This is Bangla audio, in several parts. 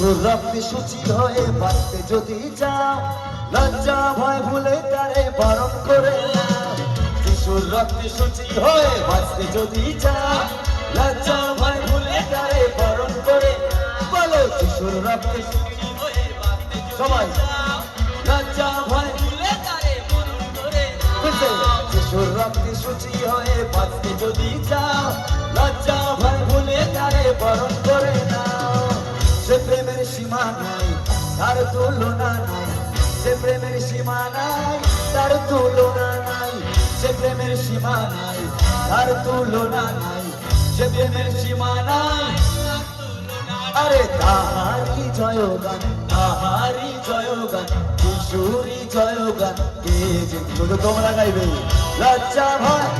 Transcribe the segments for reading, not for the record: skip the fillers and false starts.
যিশুর রক্তে শুচি হয়ে বাঁচতে যদি চাও, লজ্জা ভয় ভুলে তারে বরণ করে নাও। যিশুর রক্তে শুচি হয়ে বাঁচতে যদি চাও, লজ্জা ভয় ভুলে তারে বরণ করে। বলো যিশুর রক্তে শুচি হয়ে বাঁচতে সবাই লজ্জা ভয় ভুলে তারে বরণ করে। যিশুর রক্তে শুচি হয়ে বাঁচতে যদি চাও, লজ্জা ভয় ভুলে তারে বরণ করে নাও। সে প্রেমের সীমা নাই, তার তুলনা নাই। সে প্রেমের সীমা নাই, তার তুলনা নাই। সে প্রেমের সীমা নাই, তার তুলনা নাই। সে প্রেমের সীমা নাই। আরে তাহারি জয়গান, তাহারি জয়গান, যিশুরি জয়গান। কে যে শুধু তোমরা গাইবে লজ্জা ভয়।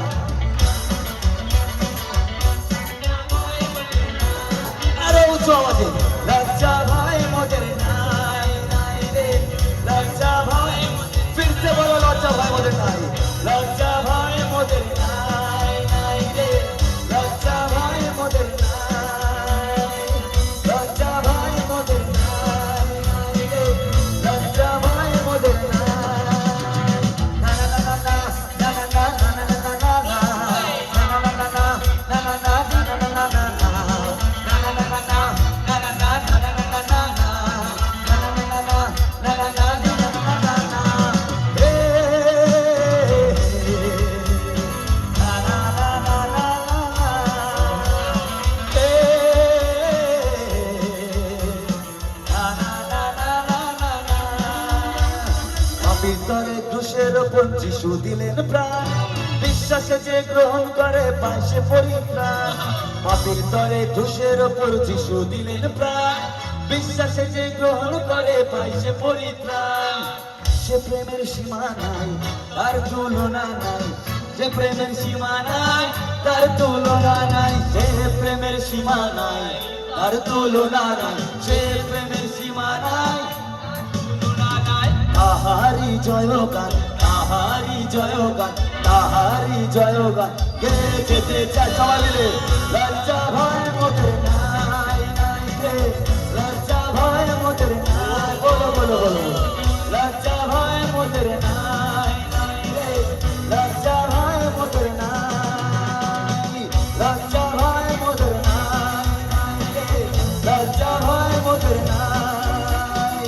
আরে উঁচু আওয়াজে লজ্জা ভয় মোদের নাই নাই রে। লজ্জা ভয় ফিরতে বলো লজ্জা ভয় মোদের নাই। লজ্জা ভয় মোদের নাই নাই রে। লজ্জা ভয় মোদের নাই। লজ্জা ভয় মোদের নাই নাই রে। লজ্জা ভয় মোদের নাই। না না না না না না না না না না না না ভিতরে দোষের ওপর যিশু দিলেন প্রাণ। বিশ্বাসে যে গ্রহণ করে পায় সে পরিত্রাণ। পাপীর তরে দোষের ওপর যিশু দিলেন প্রাণ। বিশ্বাসে যে গ্রহণ করে পায় সে পরিত্রাণ। সে প্রেমের সীমা নাই, তার তুলনা নাই। সে প্রেমের সীমা নাই, তার তুলনা নাই। সে প্রেমের সীমা নাই, তার তুলনা নাই। সে প্রেমের সীমা নাই। তাহারি জয়গান, তাহারি জয়গান, তাহারি জয়গান। কে যেতে চায় সবাই মিলে লজ্জা ভয় মোদের নাই নাই রে। লজ্জা ভয় মোদের নাই। বলো বলো বলো লজ্জা ভয় মোদের নাই নাই রে। লজ্জা ভয় মোদের নাই। লজ্জা ভয় মোদের নাই নাই রে। লজ্জা ভয় মোদের নাই।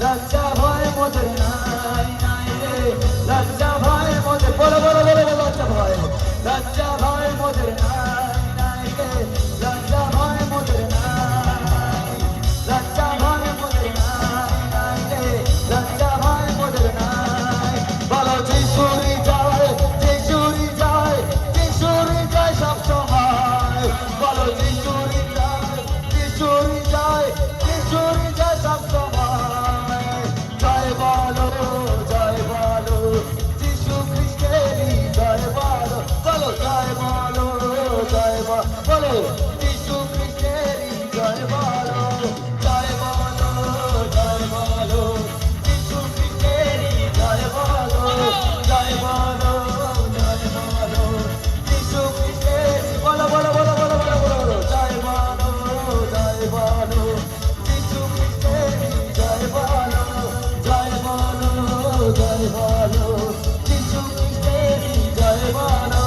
লজ্জা ভয় মোদের নাই নাই রে। লজ্জা ভয় মোদের বলো বলো বলো লজ্জা ভয়। লজ্জা ভয় মোদের নাই নাই রে। লজ্জা ভয় মোদের নাই। লজ্জা ভয় মোদের নাই নাই রে। লজ্জা ভয় মোদের নাই। বলো যিশুরি জয়, যিশুরি জয়, যিশুরি জয় সব সময়। বলো যিশুরি জয়, যিশুরি জয়, যিশুরি জয় সব সময়। জয় বলো, জয় বলো, যিশু খ্রিস্টেরই জয় বলো। বলো জয় বলো, জয় বলো, যিশু খ্রিস্টেরই জয় বলো। জয় বলো, জয় বলো, যিশু খ্রিস্টেরই জয় বলো। জয় বলো, জয় বলো, যিশু খ্রিস্টেরই বলো বলো বলো বলো বলো বলো। জয় বলো, জয় বলো, যিশু খ্রিস্টেরই জয় বলো। জয় বলো, জয় বলো, যিশু খ্রিস্টেরই জয় বলো।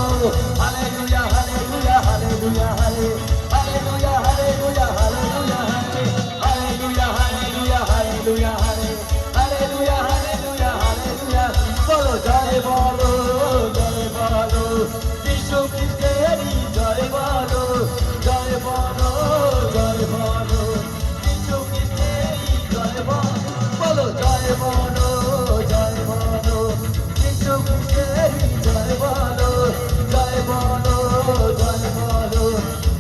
হালেলুয়া হালেলুয়া হালেলুয়া হালে হালেলুয়া হালেলুয়া হালেলুয়া হালে হালেলুয়া হালেলুয়া হালেলুয়া হালে হালেলুয়া হালেলুয়া হালেলুয়া। বলো জয় বলো, জয় বলো, যিশু খ্রিস্টেরই জয় বলো। জয় বলো, জয় বলো, যিশু খ্রিস্টেরই জয় বলো। বলো জয় বলো, জয় বলো, যিশু খ্রিস্টেরই জয় বলো। জয় বলো, জয় বলো,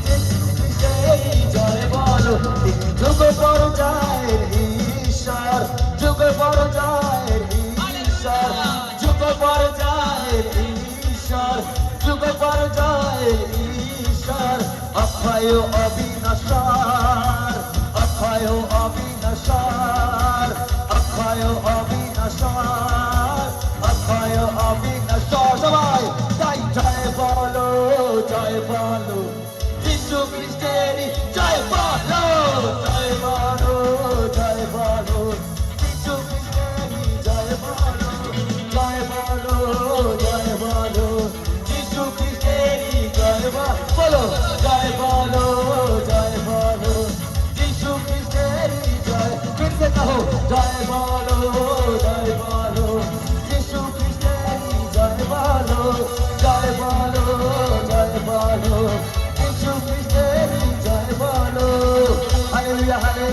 যিশু খ্রিস্টেরই জয় বলো। তিনি যুগ পর্যায়ের ঈশ্বর, যুগ পর্যায়ের ঈশ্বর, যুগ পর্যায়ের ঈশ্বর, যুগ পর্যায়ের ঈশ্বর। অক্ষয় অবিনশ্বর, অক্ষয় অবিনশ্বর, অক্ষয় অবিনশ্বর, অক্ষয় অবিনশ্বর। সবাই তাই জয় বলো, জয় বলো, যিশু খ্রিস্টেরই জয় বলো। জয় বলো,